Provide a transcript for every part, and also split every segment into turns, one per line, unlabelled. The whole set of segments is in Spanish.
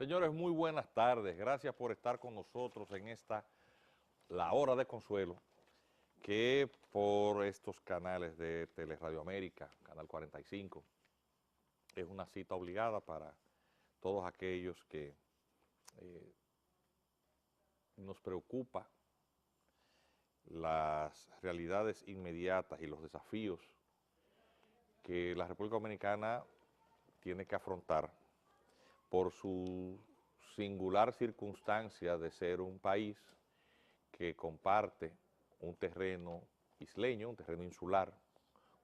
Señores, muy buenas tardes. Gracias por estar con nosotros en La Hora de Consuelo, que por estos canales de Teleradio América, Canal 45, es una cita obligada para todos aquellos que nos preocupa las realidades inmediatas y los desafíos que la República Dominicana tiene que afrontar por su singular circunstancia de ser un país que comparte un terreno isleño, un terreno insular,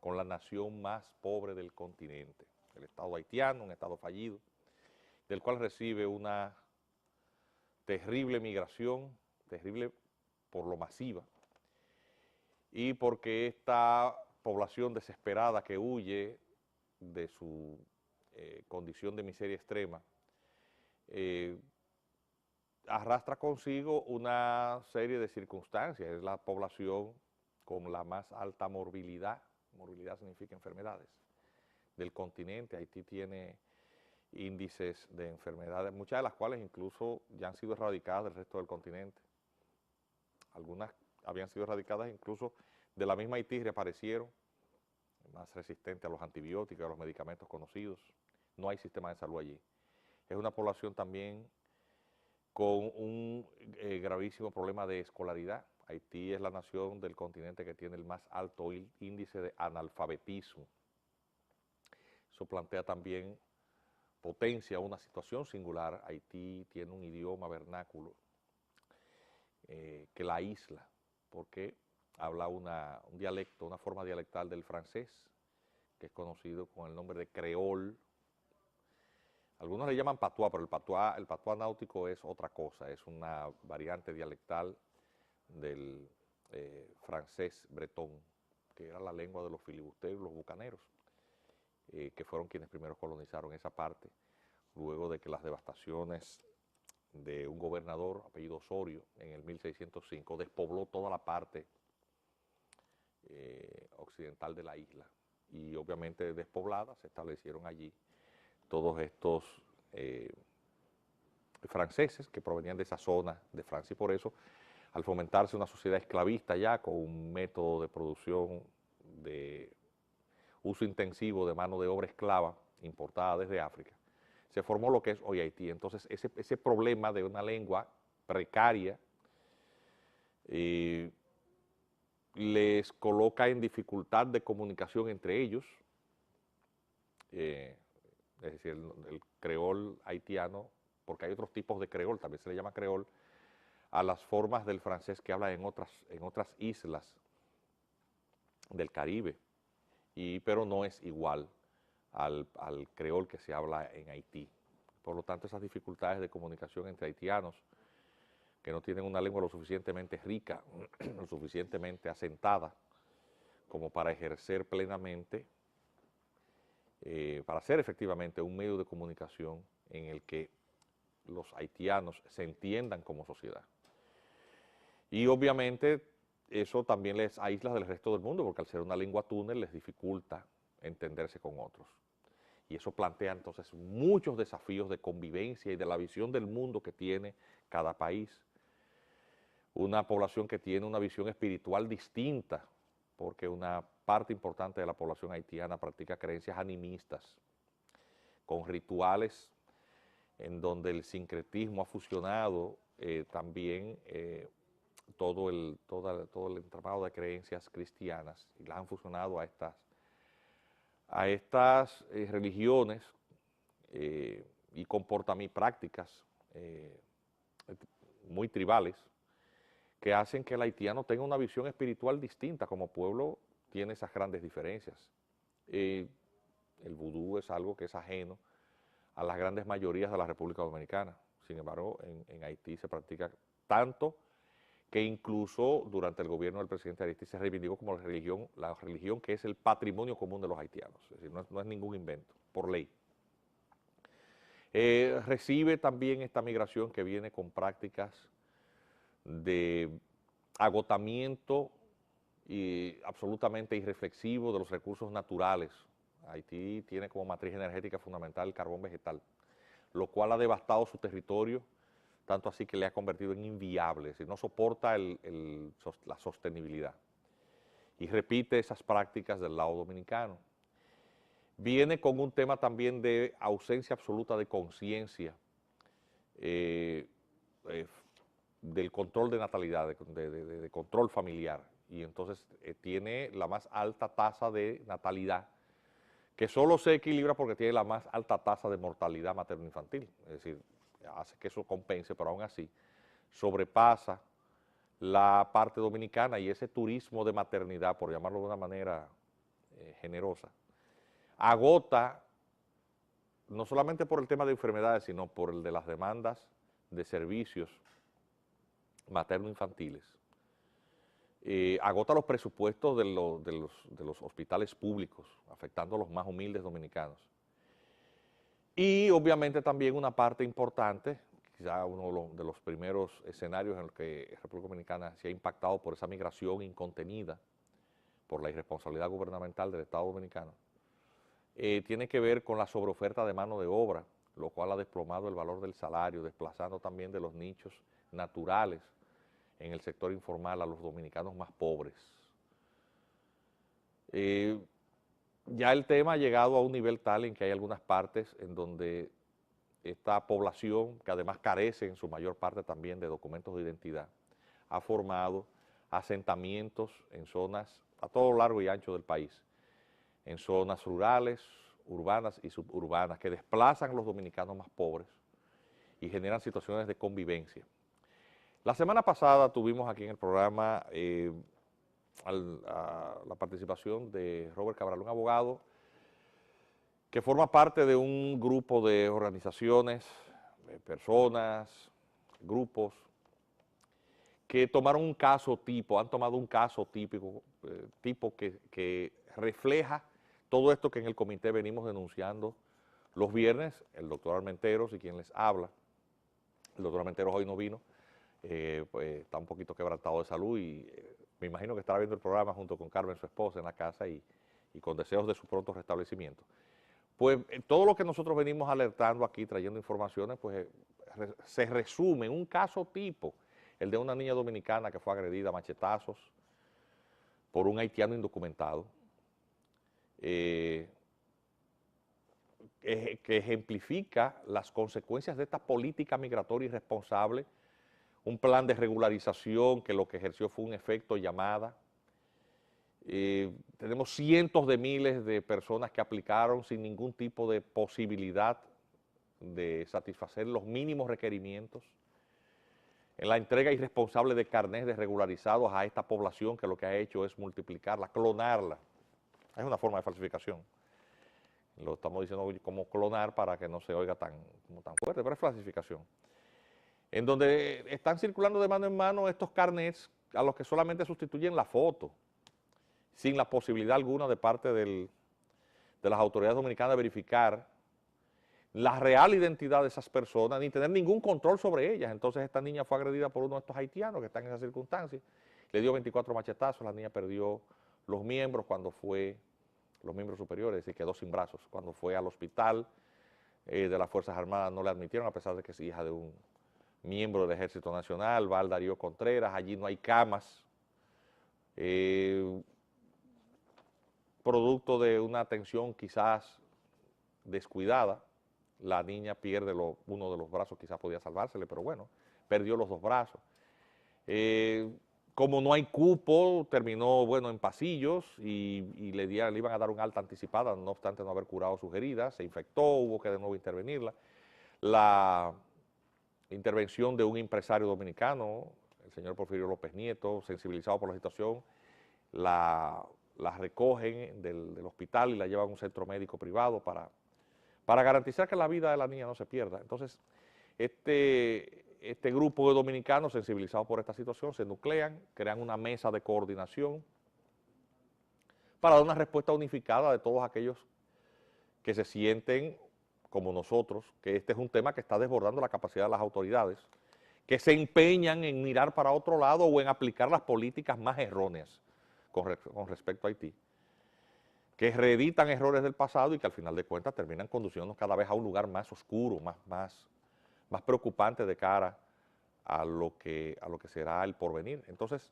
con la nación más pobre del continente, el Estado haitiano, un Estado fallido, del cual recibe una terrible migración, terrible por lo masiva, y porque esta población desesperada que huye de su condición de miseria extrema, arrastra consigo una serie de circunstancias. Es la población con la más alta morbilidad significa enfermedades, del continente. Haití tiene índices de enfermedades, muchas de las cuales incluso ya han sido erradicadas del resto del continente. Algunas habían sido erradicadas incluso de la misma Haití, reaparecieron, más resistentes a los antibióticos, a los medicamentos conocidos. No hay sistema de salud allí. Es una población también con un gravísimo problema de escolaridad. Haití es la nación del continente que tiene el más alto índice de analfabetismo. Eso plantea también, potencia una situación singular. Haití tiene un idioma vernáculo que la aísla, porque habla un dialecto, una forma dialectal del francés, que es conocido con el nombre de creol. Algunos le llaman patuá, pero el patuá náutico es otra cosa, es una variante dialectal del francés bretón, que era la lengua de los filibusteros, los bucaneros, que fueron quienes primero colonizaron esa parte, luego de que las devastaciones de un gobernador, apellido Osorio, en el 1605, despobló toda la parte occidental de la isla, y obviamente despoblada se establecieron allí todos estos franceses que provenían de esa zona de Francia, y por eso, al fomentarse una sociedad esclavista ya con un método de producción de uso intensivo de mano de obra esclava importada desde África, se formó lo que es hoy Haití. Entonces ese problema de una lengua precaria les coloca en dificultad de comunicación entre ellos, es decir, el creol haitiano, porque hay otros tipos de creol, también se le llama creol a las formas del francés que hablan en otras islas del Caribe, pero no es igual al creol que se habla en Haití. Por lo tanto, esas dificultades de comunicación entre haitianos que no tienen una lengua lo suficientemente rica, lo suficientemente asentada como para ejercer plenamente, para ser efectivamente un medio de comunicación en el que los haitianos se entiendan como sociedad. Y obviamente eso también les aísla del resto del mundo, porque al ser una lengua túnel les dificulta entenderse con otros. Y eso plantea entonces muchos desafíos de convivencia y de la visión del mundo que tiene cada país. Una población que tiene una visión espiritual distinta, porque una parte importante de la población haitiana practica creencias animistas, con rituales en donde el sincretismo ha fusionado también todo el entramado de creencias cristianas, y las han fusionado a estas religiones y prácticas muy tribales, que hacen que el haitiano tenga una visión espiritual distinta. Como pueblo tiene esas grandes diferencias. El vudú es algo que es ajeno a las grandes mayorías de la República Dominicana. Sin embargo, en Haití se practica tanto que incluso durante el gobierno del presidente Haití se reivindicó como la religión que es el patrimonio común de los haitianos. Es decir, no es ningún invento, por ley. Recibe también esta migración que viene con prácticas de agotamiento y absolutamente irreflexivo de los recursos naturales. Haití tiene como matriz energética fundamental el carbón vegetal, lo cual ha devastado su territorio, tanto así que le ha convertido en inviable, es decir, no soporta la sostenibilidad. Y repite esas prácticas del lado dominicano. Viene con un tema también de ausencia absoluta de conciencia del control de natalidad, de control familiar, y entonces tiene la más alta tasa de natalidad, que solo se equilibra porque tiene la más alta tasa de mortalidad materno-infantil, es decir, hace que eso compense, pero aún así sobrepasa la parte dominicana, y ese turismo de maternidad, por llamarlo de una manera generosa, agota no solamente por el tema de enfermedades, sino por el de las demandas de servicios materno-infantiles. Agota los presupuestos de los hospitales públicos, afectando a los más humildes dominicanos. Y obviamente también una parte importante, quizá uno de los primeros escenarios en los que la República Dominicana se ha impactado por esa migración incontenida, por la irresponsabilidad gubernamental del Estado Dominicano, tiene que ver con la sobreoferta de mano de obra, lo cual ha desplomado el valor del salario, desplazando también de los nichos naturales en el sector informal a los dominicanos más pobres. Ya el tema ha llegado a un nivel tal en que hay algunas partes en donde esta población, que además carece en su mayor parte también de documentos de identidad, ha formado asentamientos en zonas a todo lo largo y ancho del país, en zonas rurales, urbanas y suburbanas, que desplazan a los dominicanos más pobres y generan situaciones de convivencia. La semana pasada tuvimos aquí en el programa la participación de Robert Cabral, un abogado que forma parte de un grupo de organizaciones, personas, grupos, que tomaron un caso tipo, han tomado un caso típico, que refleja todo esto que en el comité venimos denunciando los viernes, el doctor Armenteros y quien les habla. El doctor Armenteros hoy no vino, pues está un poquito quebrantado de salud y me imagino que estará viendo el programa junto con Carmen, su esposa, en la casa y con deseos de su pronto restablecimiento. Pues todo lo que nosotros venimos alertando aquí, trayendo informaciones, pues se resume en un caso tipo, el de una niña dominicana que fue agredida a machetazos por un haitiano indocumentado, que ejemplifica las consecuencias de esta política migratoria irresponsable, un plan de regularización que lo que ejerció fue un efecto llamada. Tenemos cientos de miles de personas que aplicaron sin ningún tipo de posibilidad de satisfacer los mínimos requerimientos. En la entrega irresponsable de carnés desregularizados a esta población que lo que ha hecho es multiplicarla, clonarla. Es una forma de falsificación. Lo estamos diciendo como clonar para que no se oiga tan fuerte, pero es falsificación. En donde están circulando de mano en mano estos carnets a los que solamente sustituyen la foto, sin la posibilidad alguna de parte de las autoridades dominicanas de verificar la real identidad de esas personas, ni tener ningún control sobre ellas. Entonces esta niña fue agredida por uno de estos haitianos que están en esas circunstancias, le dio 24 machetazos, la niña perdió los miembros los miembros superiores, y quedó sin brazos. Cuando fue al hospital de las Fuerzas Armadas no le admitieron, a pesar de que es hija de un miembro del Ejército Nacional, Val Darío Contreras. Allí no hay camas, producto de una atención quizás descuidada. La niña pierde uno de los brazos, quizás podía salvársele, pero bueno, perdió los dos brazos. Como no hay cupo, terminó, bueno, en pasillos y le iban a dar un alta anticipada, no obstante no haber curado sus heridas, se infectó, hubo que de nuevo intervenirla. La intervención de un empresario dominicano, el señor Porfirio López Nieto, sensibilizado por la situación, la recogen del hospital y la llevan a un centro médico privado para garantizar que la vida de la niña no se pierda. Entonces, este grupo de dominicanos sensibilizados por esta situación se nuclean, crean una mesa de coordinación para dar una respuesta unificada de todos aquellos que se sienten como nosotros, que este es un tema que está desbordando la capacidad de las autoridades, que se empeñan en mirar para otro lado o en aplicar las políticas más erróneas con respecto a Haití. que reeditan errores del pasado y que al final de cuentas terminan conduciéndonos cada vez a un lugar más oscuro, más preocupante de cara a lo que será el porvenir. Entonces,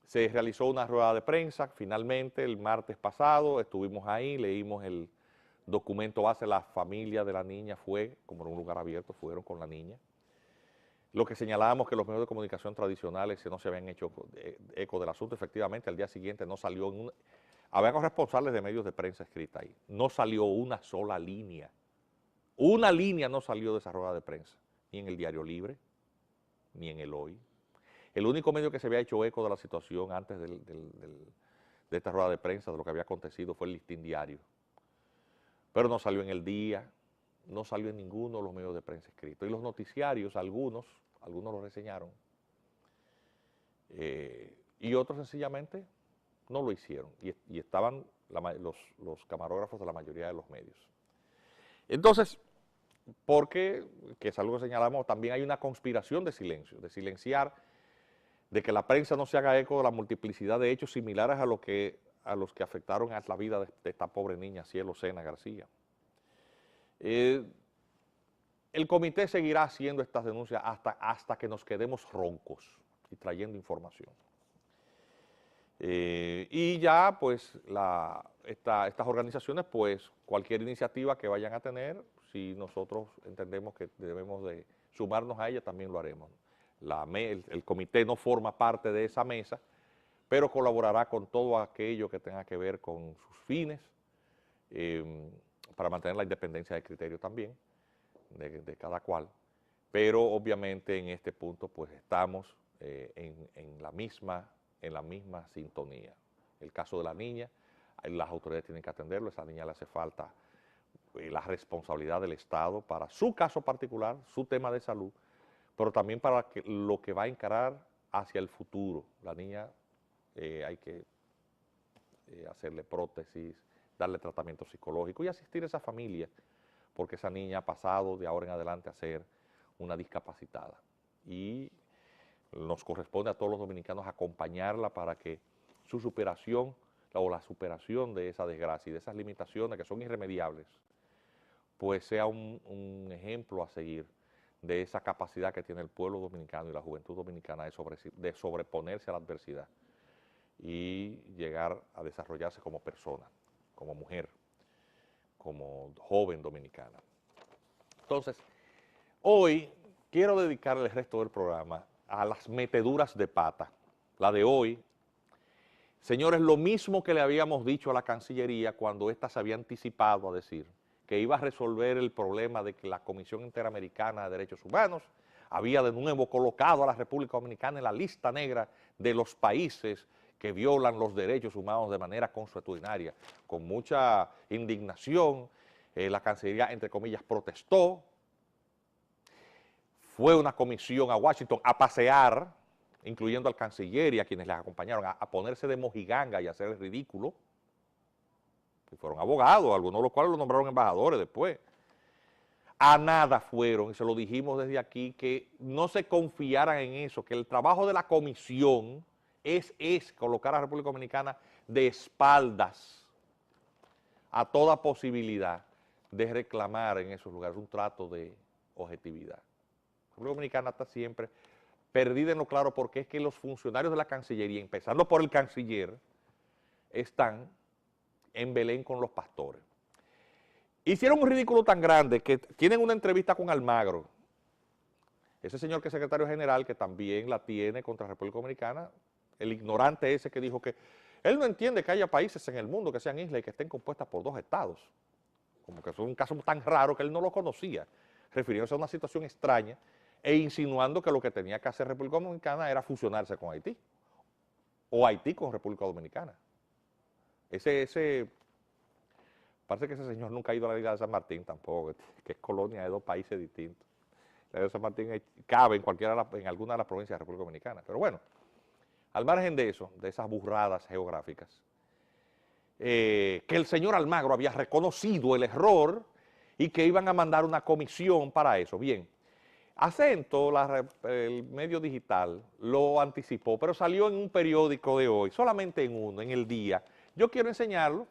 se realizó una rueda de prensa, finalmente, el martes pasado, estuvimos ahí, leímos el documento base, la familia de la niña fue, como en un lugar abierto, fueron con la niña. Lo que señalábamos que los medios de comunicación tradicionales no se habían hecho eco del asunto, efectivamente, al día siguiente no salió había corresponsales de medios de prensa escrita ahí, no salió una sola línea no salió de esa rueda de prensa, ni en el Diario Libre, ni en el Hoy. El único medio que se había hecho eco de la situación antes de esta rueda de prensa, de lo que había acontecido, fue el Listín Diario. Pero no salió en El Día, no salió en ninguno de los medios de prensa escritos. Y los noticiarios, algunos lo reseñaron, y otros sencillamente no lo hicieron. Y estaban los camarógrafos de la mayoría de los medios. Entonces, porque, que es algo que señalamos, también hay una conspiración de silencio, de silenciar, de que la prensa no se haga eco de la multiplicidad de hechos similares a los que afectaron a la vida de esta pobre niña, Cielo Sena García. El comité seguirá haciendo estas denuncias hasta que nos quedemos roncos y trayendo información. Y ya, pues, estas organizaciones, pues, cualquier iniciativa que vayan a tener, si nosotros entendemos que debemos de sumarnos a ella, también lo haremos. El comité no forma parte de esa mesa, pero colaborará con todo aquello que tenga que ver con sus fines, para mantener la independencia de criterio también, de cada cual. Pero obviamente en este punto pues estamos en la misma sintonía. El caso de la niña, las autoridades tienen que atenderlo, a esa niña le hace falta la responsabilidad del Estado para su caso particular, su tema de salud, pero también para lo que va a encarar hacia el futuro. La niña hay que hacerle prótesis, darle tratamiento psicológico y asistir a esa familia, porque esa niña ha pasado de ahora en adelante a ser una discapacitada. Y nos corresponde a todos los dominicanos acompañarla para que su superación o la superación de esa desgracia y de esas limitaciones que son irremediables, pues sea un ejemplo a seguir de esa capacidad que tiene el pueblo dominicano y la juventud dominicana de sobreponerse a la adversidad y llegar a desarrollarse como persona, como mujer, como joven dominicana. Entonces, hoy quiero dedicarle el resto del programa a las meteduras de pata. La de hoy, señores, lo mismo que le habíamos dicho a la Cancillería cuando ésta se había anticipado a decir que iba a resolver el problema de que la Comisión Interamericana de Derechos Humanos había de nuevo colocado a la República Dominicana en la lista negra de los países que violan los derechos humanos de manera consuetudinaria. Con mucha indignación, la Cancillería, entre comillas, protestó. Fue una comisión a Washington a pasear, incluyendo al canciller y a quienes les acompañaron, a ponerse de mojiganga y a hacer el ridículo. Y fueron abogados, algunos de los cuales los nombraron embajadores después. A nada fueron, y se lo dijimos desde aquí, que no se confiaran en eso, que el trabajo de la comisión es colocar a la República Dominicana de espaldas a toda posibilidad de reclamar en esos lugares un trato de objetividad. La República Dominicana está siempre perdida en lo claro, porque es que los funcionarios de la Cancillería, empezando por el canciller, están en Belén con los pastores. Hicieron un ridículo tan grande que tienen una entrevista con Almagro, ese señor que es secretario general, que también la tiene contra la República Dominicana, el ignorante ese que dijo que él no entiende que haya países en el mundo que sean islas y que estén compuestas por dos estados, como que es un caso tan raro que él no lo conocía, refiriéndose a una situación extraña e insinuando que lo que tenía que hacer República Dominicana era fusionarse con Haití, o Haití con República Dominicana. Parece que ese señor nunca ha ido a la isla de San Martín tampoco, que es colonia de dos países distintos. La isla de San Martín cabe en alguna de las provincias de la República Dominicana. Pero bueno, al margen de eso, de esas burradas geográficas, que el señor Almagro había reconocido el error y que iban a mandar una comisión para eso. Bien, Acento, el medio digital, lo anticipó, pero salió en un periódico de hoy, solamente en uno, en El Día. Yo quiero enseñarlo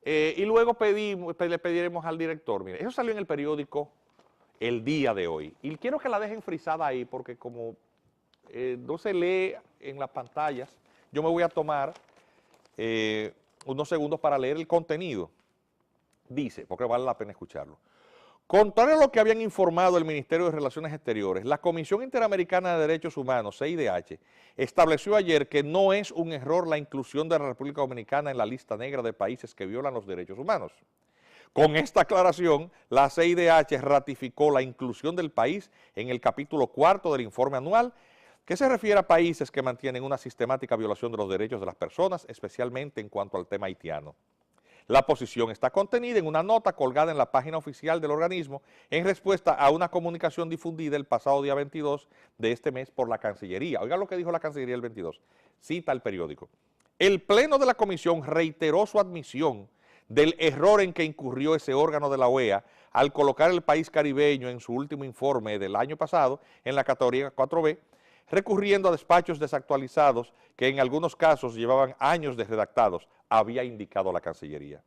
Y luego le pediremos al director, mire, eso salió en el periódico el día de hoy. Y quiero que la dejen frisada ahí porque como no se lee en las pantallas, yo me voy a tomar unos segundos para leer el contenido. Dice, porque vale la pena escucharlo. Contrario a lo que habían informado el Ministerio de Relaciones Exteriores, la Comisión Interamericana de Derechos Humanos, CIDH, estableció ayer que no es un error la inclusión de la República Dominicana en la lista negra de países que violan los derechos humanos. Con esta aclaración, la CIDH ratificó la inclusión del país en el capítulo 4 del informe anual, que se refiere a países que mantienen una sistemática violación de los derechos de las personas, especialmente en cuanto al tema haitiano. La posición está contenida en una nota colgada en la página oficial del organismo en respuesta a una comunicación difundida el pasado día 22 de este mes por la Cancillería. Oiga lo que dijo la Cancillería el 22, cita el periódico. El Pleno de la Comisión reiteró su admisión del error en que incurrió ese órgano de la OEA al colocar el país caribeño en su último informe del año pasado en la categoría 4B, recurriendo a despachos desactualizados que en algunos casos llevaban años de redactados, había indicado la Cancillería.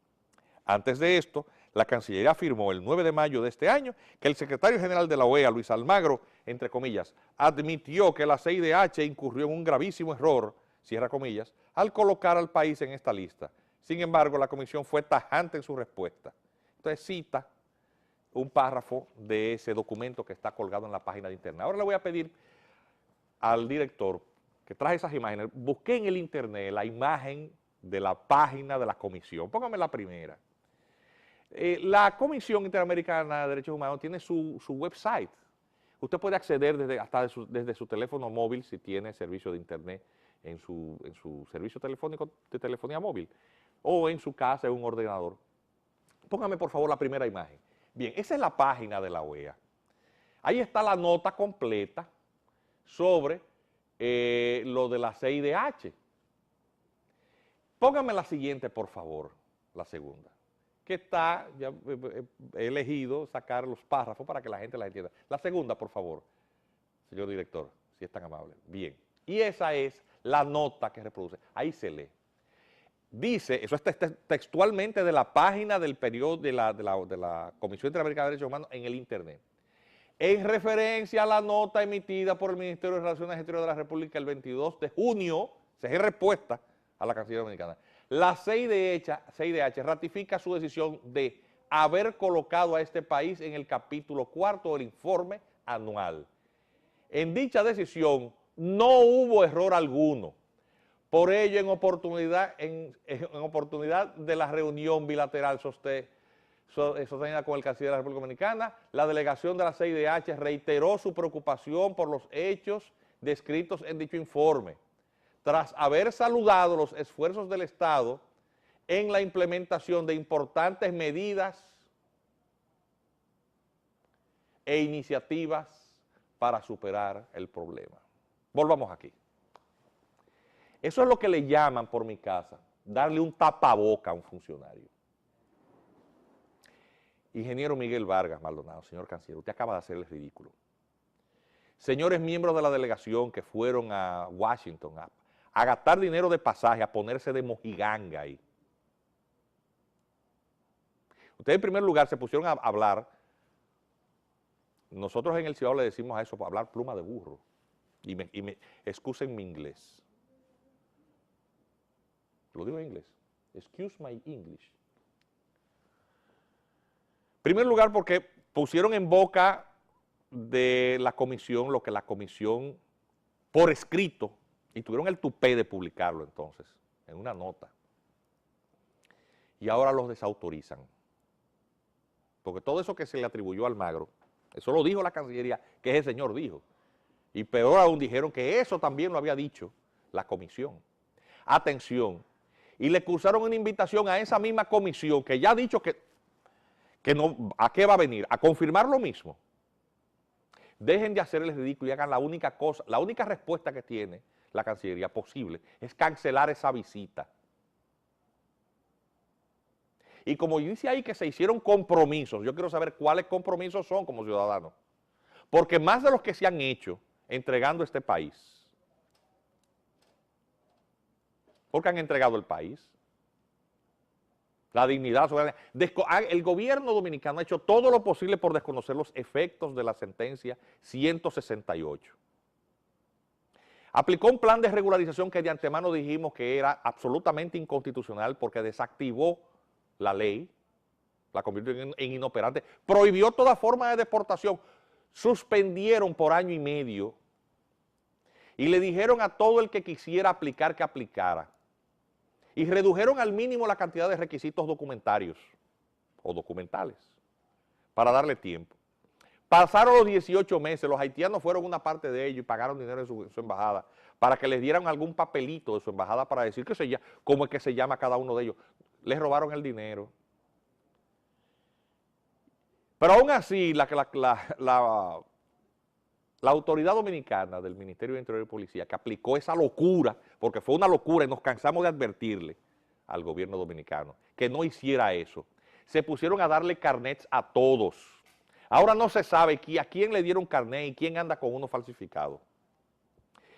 Antes de esto, la Cancillería afirmó el 9 de mayo de este año que el secretario general de la OEA, Luis Almagro, entre comillas, admitió que la CIDH incurrió en un gravísimo error, cierra comillas, al colocar al país en esta lista. Sin embargo, la comisión fue tajante en su respuesta. Entonces cita un párrafo de ese documento que está colgado en la página de internet. Ahora le voy a pedir al director que traje esas imágenes, busqué en el internet la imagen de la página de la comisión. Póngame la primera. La Comisión Interamericana de Derechos Humanos tiene su website. Usted puede acceder desde su teléfono móvil si tiene servicio de internet en su servicio telefónico de telefonía móvil o en su casa en un ordenador. Póngame por favor la primera imagen. Bien, esa es la página de la OEA. Ahí está la nota completa sobre lo de la CIDH. Póngame la siguiente, por favor, la segunda, que está, ya he elegido sacar los párrafos para que la gente la entienda. La segunda, por favor, señor director, si es tan amable. Bien, y esa es la nota que reproduce, ahí se lee. Dice, eso es textualmente de la página del periodo de la Comisión Interamericana de Derechos Humanos en el internet. En referencia a la nota emitida por el Ministerio de Relaciones Exteriores de la República el 22 de junio, se es respuesta a la Cancillería Dominicana, la CIDH ratifica su decisión de haber colocado a este país en el capítulo 4 del informe anual. En dicha decisión no hubo error alguno. Por ello, en oportunidad de la reunión bilateral sostenida con el canciller de la República Dominicana, la delegación de la CIDH reiteró su preocupación por los hechos descritos en dicho informe, tras haber saludado los esfuerzos del Estado en la implementación de importantes medidas e iniciativas para superar el problema. Volvamos aquí. Eso es lo que le llaman por mi casa, darle un tapaboca a un funcionario. Ingeniero Miguel Vargas Maldonado, señor canciller, usted acaba de hacer el ridículo. Señores miembros de la delegación que fueron a Washington a gastar dinero de pasaje, a ponerse de mojiganga ahí. Ustedes en primer lugar se pusieron a hablar, nosotros en el Cibao le decimos a eso, hablar pluma de burro, excusen mi inglés. Lo digo en inglés, excuse my English. En primer lugar porque pusieron en boca de la comisión lo que la comisión por escrito, y tuvieron el tupé de publicarlo entonces, en una nota. Y ahora los desautorizan. Porque todo eso que se le atribuyó a Almagro, eso lo dijo la Cancillería, que ese señor dijo. Y peor aún dijeron que eso también lo había dicho la comisión. Atención. Y le cursaron una invitación a esa misma comisión que ya ha dicho que no, ¿a qué va a venir? A confirmar lo mismo. Dejen de hacer el ridículo y hagan la única cosa, la única respuesta que tiene la Cancillería posible es cancelar esa visita. Y como dice ahí que se hicieron compromisos, yo quiero saber cuáles compromisos son como ciudadanos. Porque más de los que se han hecho entregando este país. Porque han entregado el país. La dignidad, la soberanía. El gobierno dominicano ha hecho todo lo posible por desconocer los efectos de la sentencia 168. Aplicó un plan de regularización que de antemano dijimos que era absolutamente inconstitucional porque desactivó la ley, la convirtió en inoperante, prohibió toda forma de deportación, suspendieron por año y medio y le dijeron a todo el que quisiera aplicar que aplicara. Y redujeron al mínimo la cantidad de requisitos documentarios o documentales para darle tiempo. Pasaron los 18 meses, los haitianos fueron una parte de ellos y pagaron dinero en su embajada para que les dieran algún papelito de su embajada para decir cómo es que se llama cada uno de ellos. Les robaron el dinero. Pero aún así, la autoridad dominicana del Ministerio de Interior y Policía, que aplicó esa locura, porque fue una locura y nos cansamos de advertirle al gobierno dominicano que no hiciera eso, se pusieron a darle carnets a todos. Ahora no se sabe a quién le dieron carnet y quién anda con uno falsificado.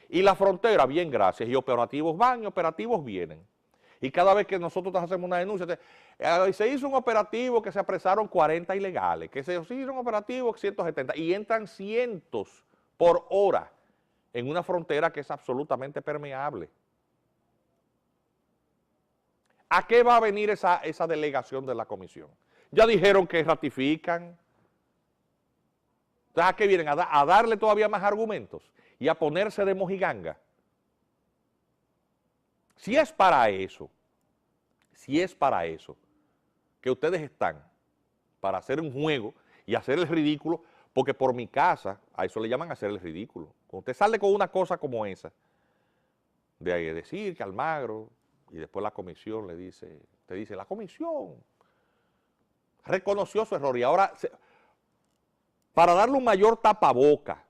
Y la frontera, bien, gracias, y operativos van y operativos vienen. Y cada vez que nosotros hacemos una denuncia, se hizo un operativo que se apresaron 40 ilegales, que se hizo un operativo 170, y entran cientos por hora en una frontera que es absolutamente permeable. ¿A qué va a venir esa delegación de la comisión? Ya dijeron que ratifican. Entonces, ¿a qué vienen? ¿A darle todavía más argumentos y a ponerse de mojiganga? Si es para eso que ustedes están, para hacer un juego y hacer el ridículo, porque por mi casa, a eso le llaman hacer el ridículo. Cuando usted sale con una cosa como esa, de decir que Almagro, y después la comisión te dice, la comisión reconoció su error y ahora, para darle un mayor tapaboca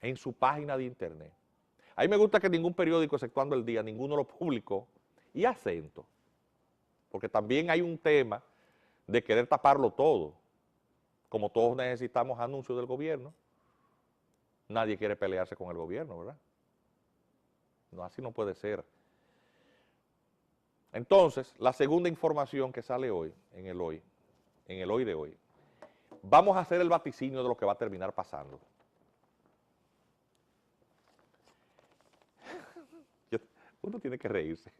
en su página de internet. A mí me gusta que ningún periódico, exceptuando El Día, ninguno lo publicó, y Acento, porque también hay un tema de querer taparlo todo. Como todos necesitamos anuncios del gobierno, nadie quiere pelearse con el gobierno, ¿verdad? No, así no puede ser. Entonces, la segunda información que sale hoy, en el hoy de hoy, vamos a hacer el vaticinio de lo que va a terminar pasando. Uno tiene que reírse.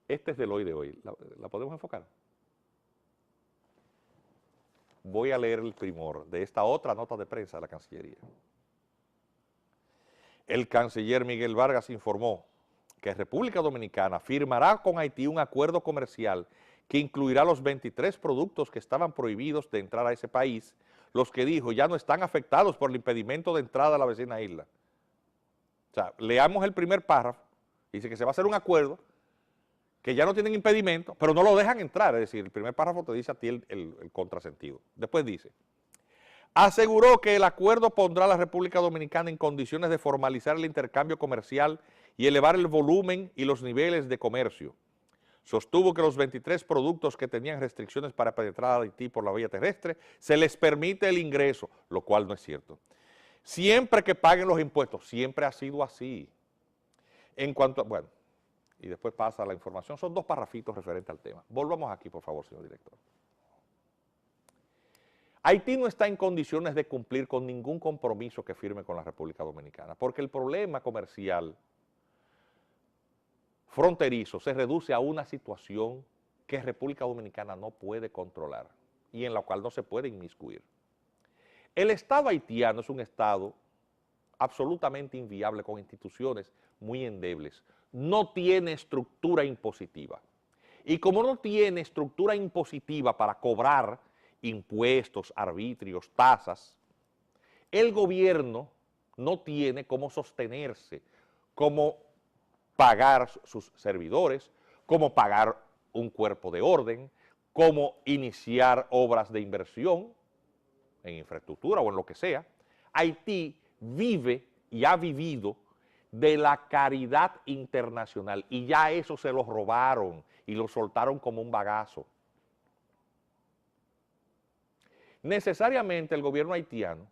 Este es del hoy de hoy. ¿La podemos enfocar? Voy a leer el primor de esta otra nota de prensa de la Cancillería. El canciller Miguel Vargas informó que República Dominicana firmará con Haití un acuerdo comercial que incluirá los 23 productos que estaban prohibidos de entrar a ese país, los que dijo ya no están afectados por el impedimento de entrada a la vecina isla. O sea, leamos el primer párrafo, dice que se va a hacer un acuerdo, que ya no tienen impedimento, pero no lo dejan entrar, es decir, el primer párrafo te dice a ti el contrasentido. Después dice, aseguró que el acuerdo pondrá a la República Dominicana en condiciones de formalizar el intercambio comercial y elevar el volumen y los niveles de comercio. Sostuvo que los 23 productos que tenían restricciones para penetrar a Haití por la vía terrestre, se les permite el ingreso, lo cual no es cierto. Siempre que paguen los impuestos, siempre ha sido así. En cuanto a, bueno, y después pasa la información, son dos parrafitos referentes al tema. Volvamos aquí, por favor, señor director. Haití no está en condiciones de cumplir con ningún compromiso que firme con la República Dominicana, porque el problema comercial fronterizo se reduce a una situación que República Dominicana no puede controlar y en la cual no se puede inmiscuir. El Estado haitiano es un Estado absolutamente inviable, con instituciones muy endebles. No tiene estructura impositiva. Y como no tiene estructura impositiva para cobrar impuestos, arbitrios, tasas, el gobierno no tiene cómo sostenerse, cómo pagar sus servidores, cómo pagar un cuerpo de orden, cómo iniciar obras de inversión en infraestructura o en lo que sea. Haití vive y ha vivido de la caridad internacional y ya eso se lo robaron y lo soltaron como un bagazo. Necesariamente el gobierno haitiano,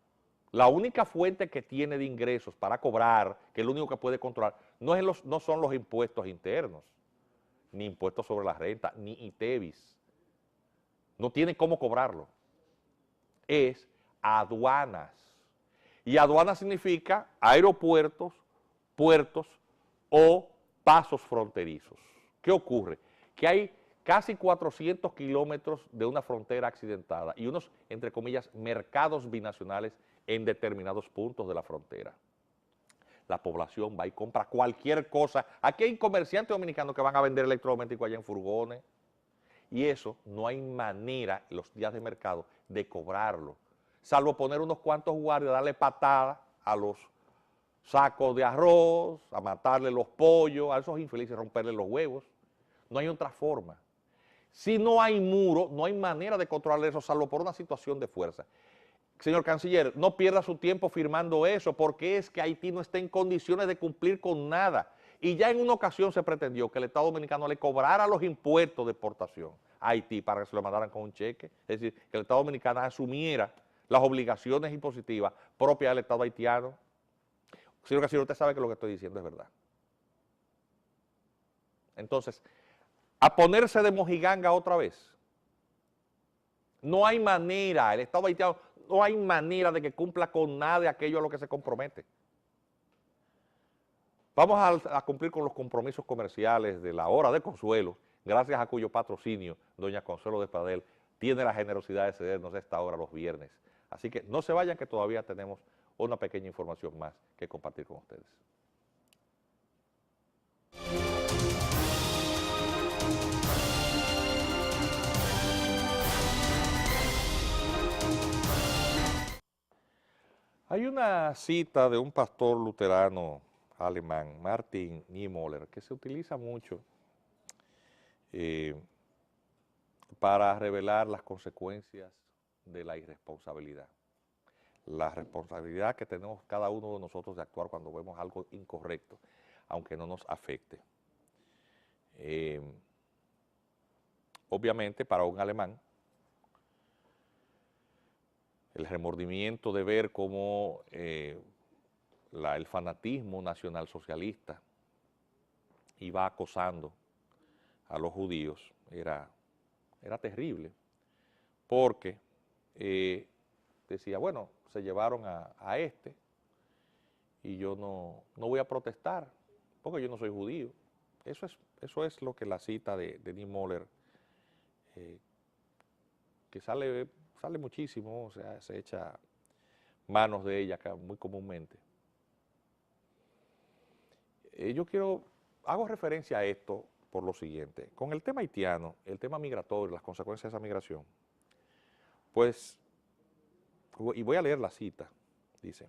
la única fuente que tiene de ingresos para cobrar, que es lo único que puede controlar, no son los impuestos internos, ni impuestos sobre la renta, ni ITEVIS. No tiene cómo cobrarlo. Es aduanas. Y aduanas significa aeropuertos, puertos o pasos fronterizos. ¿Qué ocurre? Que hay casi 400 kilómetros de una frontera accidentada y unos, entre comillas, mercados binacionales en determinados puntos de la frontera. La población va y compra cualquier cosa. Aquí hay comerciantes dominicanos que van a vender electrodomésticos allá en furgones. Y eso no hay manera, en los días de mercado, de cobrarlo. Salvo poner unos cuantos guardias, darle patadas a los sacos de arroz, a matarle los pollos, a esos infelices, romperle los huevos. No hay otra forma. Si no hay muro, no hay manera de controlar eso, salvo por una situación de fuerza. Señor canciller, no pierda su tiempo firmando eso, porque es que Haití no está en condiciones de cumplir con nada. Y ya en una ocasión se pretendió que el Estado Dominicano le cobrara los impuestos de exportación a Haití para que se lo mandaran con un cheque. Es decir, que el Estado Dominicano asumiera las obligaciones impositivas propias del Estado haitiano. Señor canciller, usted sabe que lo que estoy diciendo es verdad. Entonces, a ponerse de mojiganga otra vez. No hay manera, el Estado haitiano no hay manera de que cumpla con nada de aquello a lo que se compromete. Vamos a cumplir con los compromisos comerciales de la hora de consuelo, gracias a cuyo patrocinio doña Consuelo de Padel tiene la generosidad de cedernos esta hora los viernes. Así que no se vayan, que todavía tenemos una pequeña información más que compartir con ustedes. Hay una cita de un pastor luterano alemán, Martin Niemöller, que se utiliza mucho para revelar las consecuencias de la irresponsabilidad. La responsabilidad que tenemos cada uno de nosotros de actuar cuando vemos algo incorrecto, aunque no nos afecte. Obviamente, para un alemán, el remordimiento de ver cómo el fanatismo nacionalsocialista iba acosando a los judíos era terrible, porque decía, bueno, se llevaron a este y yo no voy a protestar porque yo no soy judío. Eso es lo que la cita de Niemöller, que sale muchísimo, o sea, se echa manos de ella muy comúnmente. Hago referencia a esto por lo siguiente. Con el tema haitiano, el tema migratorio, las consecuencias de esa migración, pues, y voy a leer la cita, dice: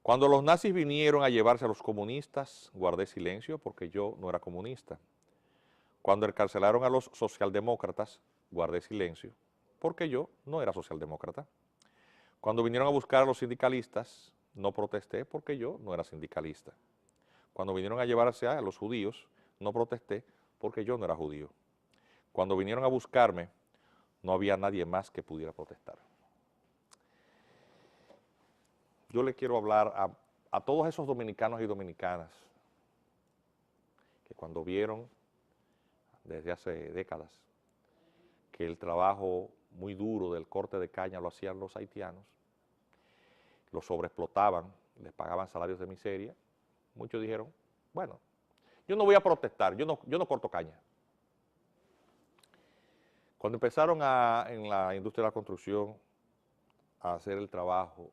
cuando los nazis vinieron a llevarse a los comunistas, guardé silencio porque yo no era comunista. Cuando encarcelaron a los socialdemócratas, guardé silencio porque yo no era socialdemócrata. Cuando vinieron a buscar a los sindicalistas, no protesté porque yo no era sindicalista. Cuando vinieron a llevarse a los judíos, no protesté porque yo no era judío. Cuando vinieron a buscarme, no había nadie más que pudiera protestar. Yo le quiero hablar a todos esos dominicanos y dominicanas que cuando vieron desde hace décadas que el trabajo muy duro del corte de caña lo hacían los haitianos, los sobreexplotaban, les pagaban salarios de miseria, muchos dijeron, bueno, yo no voy a protestar, yo no corto caña. Cuando empezaron en la industria de la construcción a hacer el trabajo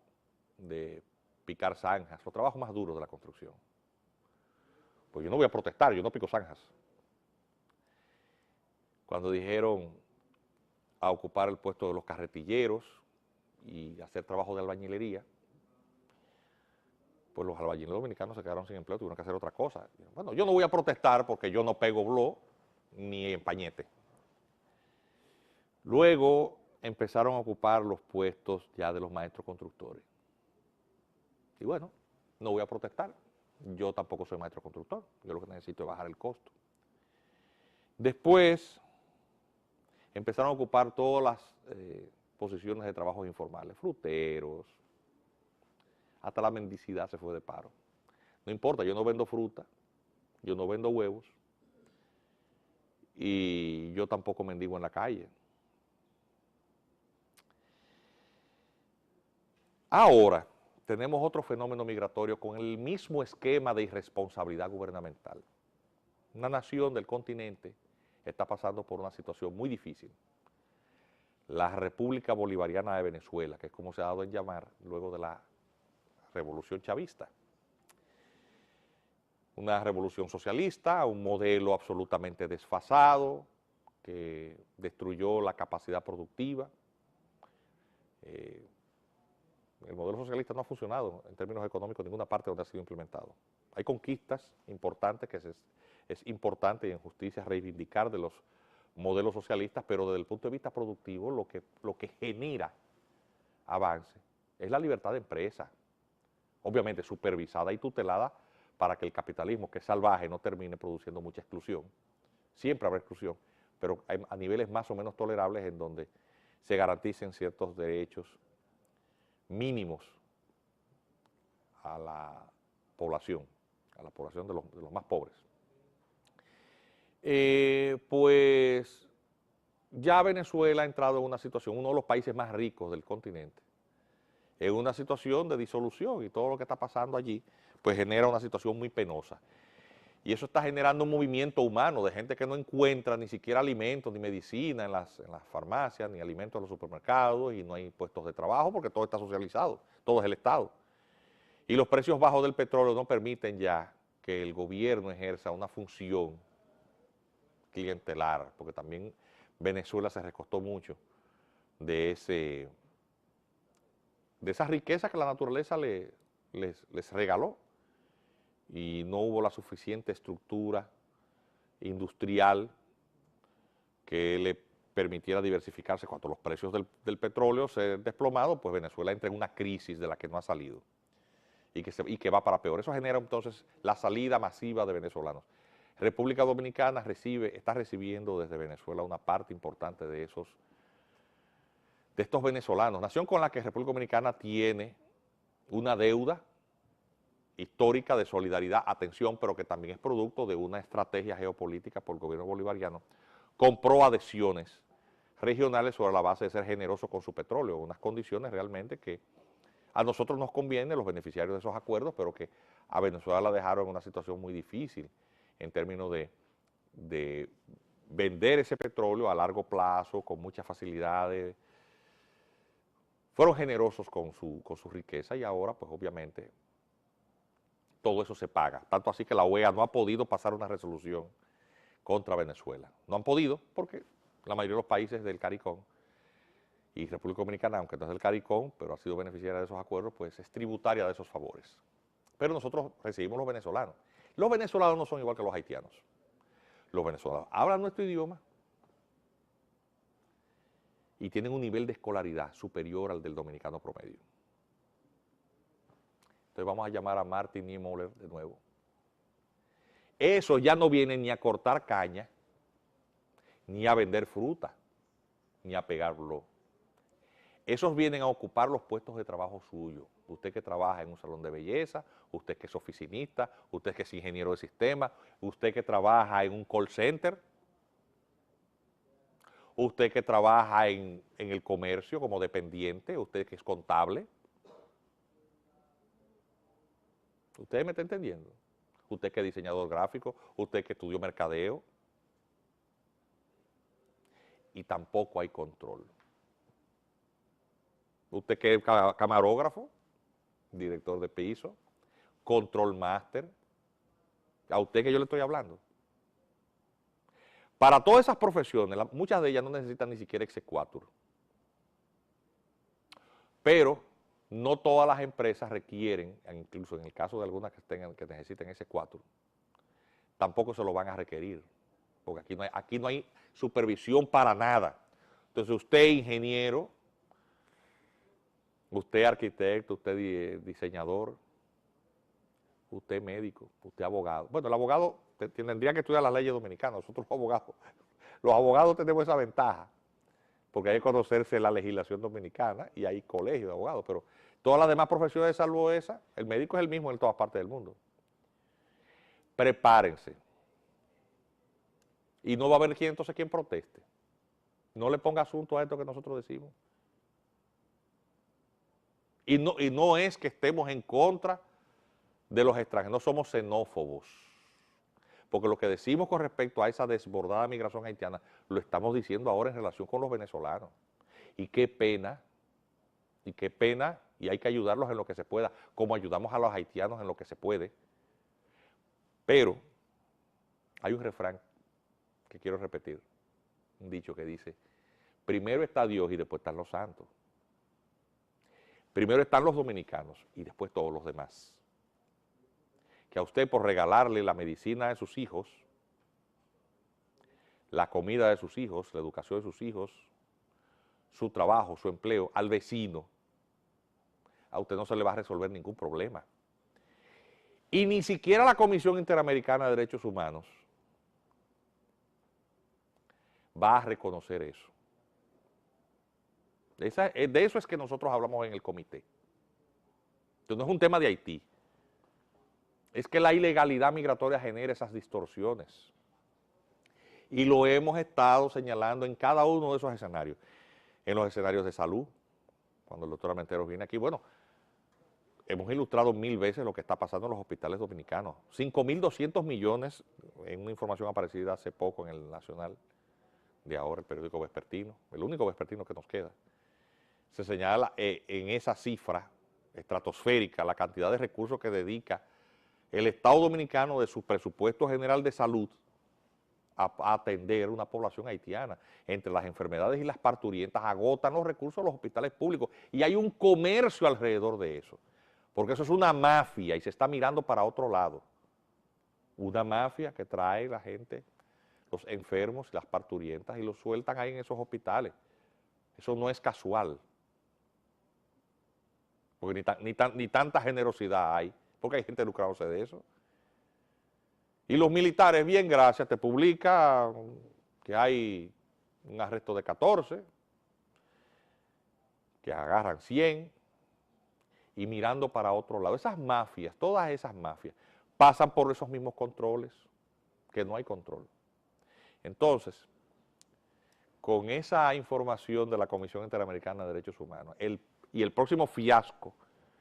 de picar zanjas, los trabajos más duros de la construcción, pues yo no voy a protestar, yo no pico zanjas. Cuando dijeron a ocupar el puesto de los carretilleros y hacer trabajo de albañilería, pues los albañileros dominicanos se quedaron sin empleo, tuvieron que hacer otra cosa. Bueno, yo no voy a protestar porque yo no pego bló ni empañete. Luego empezaron a ocupar los puestos ya de los maestros constructores. Y bueno, no voy a protestar, yo tampoco soy maestro constructor, yo lo que necesito es bajar el costo. Después empezaron a ocupar todas las posiciones de trabajos informales, fruteros, hasta la mendicidad se fue de paro. No importa, yo no vendo fruta, yo no vendo huevos, y yo tampoco mendigo en la calle. Ahora tenemos otro fenómeno migratorio con el mismo esquema de irresponsabilidad gubernamental. Una nación del continente está pasando por una situación muy difícil. La República Bolivariana de Venezuela, que es como se ha dado en llamar luego de la revolución chavista. Una revolución socialista, un modelo absolutamente desfasado, que destruyó la capacidad productiva. El modelo socialista no ha funcionado en términos económicos en ninguna parte donde ha sido implementado. Hay conquistas importantes que es importante y en justicia reivindicar de los modelos socialistas, pero desde el punto de vista productivo lo que genera avance es la libertad de empresa, obviamente supervisada y tutelada para que el capitalismo, que es salvaje, no termine produciendo mucha exclusión. Siempre habrá exclusión, pero a niveles más o menos tolerables en donde se garanticen ciertos derechos mínimos a la población de los más pobres. Pues ya Venezuela ha entrado en una situación, uno de los países más ricos del continente, en una situación de disolución, y todo lo que está pasando allí pues genera una situación muy penosa. Y eso está generando un movimiento humano de gente que no encuentra ni siquiera alimentos ni medicina en las farmacias, ni alimentos en los supermercados, y no hay puestos de trabajo porque todo está socializado, todo es el Estado. Y los precios bajos del petróleo no permiten ya que el gobierno ejerza una función clientelar, porque también Venezuela se recostó mucho de esa riqueza que la naturaleza les regaló, y no hubo la suficiente estructura industrial que le permitiera diversificarse. Cuando los precios del petróleo se desplomaron, pues Venezuela entra en una crisis de la que no ha salido y que va para peor. Eso genera entonces la salida masiva de venezolanos. República Dominicana está recibiendo desde Venezuela una parte importante de estos venezolanos, nación con la que República Dominicana tiene una deuda histórica de solidaridad, atención, pero que también es producto de una estrategia geopolítica por el gobierno bolivariano. Compró adhesiones regionales sobre la base de ser generoso con su petróleo, unas condiciones realmente que a nosotros nos conviene, los beneficiarios de esos acuerdos, pero que a Venezuela la dejaron en una situación muy difícil en términos de vender ese petróleo a largo plazo, con muchas facilidades. Fueron generosos con su riqueza y ahora, pues obviamente, todo eso se paga. Tanto así que la OEA no ha podido pasar una resolución contra Venezuela. No han podido porque la mayoría de los países del CARICOM y República Dominicana, aunque no es del CARICOM, pero ha sido beneficiaria de esos acuerdos, pues es tributaria de esos favores. Pero nosotros recibimos los venezolanos. Los venezolanos no son igual que los haitianos. Los venezolanos hablan nuestro idioma y tienen un nivel de escolaridad superior al del dominicano promedio. Entonces vamos a llamar a Martin Niemöller de nuevo. Eso ya no viene ni a cortar caña, ni a vender fruta, ni a pegar blog. Esos vienen a ocupar los puestos de trabajo suyos. Usted que trabaja en un salón de belleza, usted que es oficinista, usted que es ingeniero de sistema, usted que trabaja en un call center, usted que trabaja en el comercio como dependiente, usted que es contable. ¿Usted me está entendiendo? Usted que es diseñador gráfico, usted que estudió mercadeo. Y tampoco hay control. Usted que es camarógrafo, director de piso, control master, a usted que yo le estoy hablando. Para todas esas profesiones, muchas de ellas no necesitan ni siquiera exequatur. Pero no todas las empresas requieren, incluso en el caso de algunas que necesiten exequatur, tampoco se lo van a requerir, porque aquí no hay supervisión para nada. Entonces usted ingeniero, usted arquitecto, usted diseñador, usted médico, usted abogado. Bueno, el abogado tendría que estudiar las leyes dominicanas, nosotros los abogados tenemos esa ventaja, porque hay que conocerse la legislación dominicana y hay colegios de abogados, pero todas las demás profesiones salvo esa, el médico es el mismo en todas partes del mundo. Prepárense. Y no va a haber entonces quien proteste. No le ponga asunto a esto que nosotros decimos. Y no es que estemos en contra de los extranjeros, no somos xenófobos. Porque lo que decimos con respecto a esa desbordada migración haitiana, lo estamos diciendo ahora en relación con los venezolanos. Y qué pena, y hay que ayudarlos en lo que se pueda, como ayudamos a los haitianos en lo que se puede. Pero hay un refrán que quiero repetir, un dicho que dice, primero está Dios y después están los santos. Primero están los dominicanos y después todos los demás. Que a usted por regalarle la medicina de sus hijos, la comida de sus hijos, la educación de sus hijos, su trabajo, su empleo, al vecino, a usted no se le va a resolver ningún problema. Y ni siquiera la Comisión Interamericana de Derechos Humanos va a reconocer eso. De eso es que nosotros hablamos en el comité. Entonces no es un tema de Haití. Es que la ilegalidad migratoria genera esas distorsiones. Y lo hemos estado señalando en cada uno de esos escenarios. En los escenarios de salud, cuando el doctor Armenteros viene aquí, bueno, hemos ilustrado 1000 veces lo que está pasando en los hospitales dominicanos. 5.200 millones, en una información aparecida hace poco en el Nacional de ahora, el periódico vespertino, el único vespertino que nos queda. Se señala en esa cifra estratosférica la cantidad de recursos que dedica el Estado Dominicano de su presupuesto general de salud a atender una población haitiana. Entre las enfermedades y las parturientas agotan los recursos de los hospitales públicos y hay un comercio alrededor de eso, porque eso es una mafia y se está mirando para otro lado. Una mafia que trae la gente, los enfermos y las parturientas y los sueltan ahí en esos hospitales. Eso no es casual, porque ni tanta generosidad hay, porque hay gente lucrándose de eso. Y los militares, bien, gracias, te publica que hay un arresto de 14, que agarran 100, y mirando para otro lado. Esas mafias, todas esas mafias, pasan por esos mismos controles, que no hay control. Entonces, con esa información de la Comisión Interamericana de Derechos Humanos y el próximo fiasco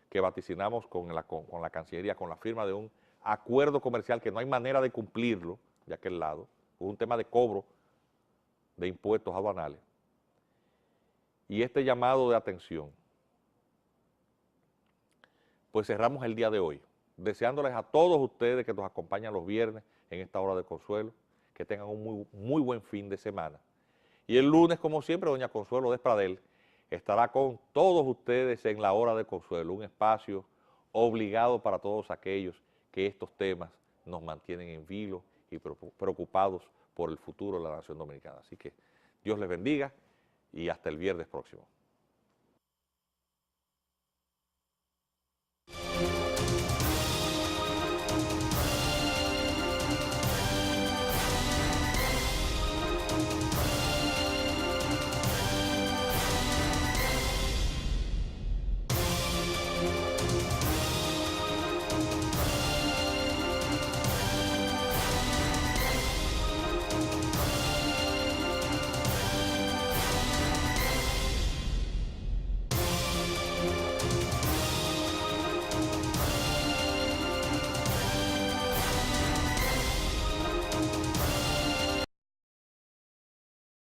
que vaticinamos con la Cancillería, con la firma de un acuerdo comercial que no hay manera de cumplirlo de aquel lado, un tema de cobro de impuestos aduanales, y este llamado de atención, pues cerramos el día de hoy, deseándoles a todos ustedes que nos acompañan los viernes en esta hora de consuelo, que tengan un muy buen fin de semana. Y el lunes, como siempre, doña Consuelo Despradel estará con todos ustedes en la hora de consuelo, un espacio obligado para todos aquellos que estos temas nos mantienen en vilo y preocupados por el futuro de la nación dominicana. Así que Dios les bendiga y hasta el viernes próximo.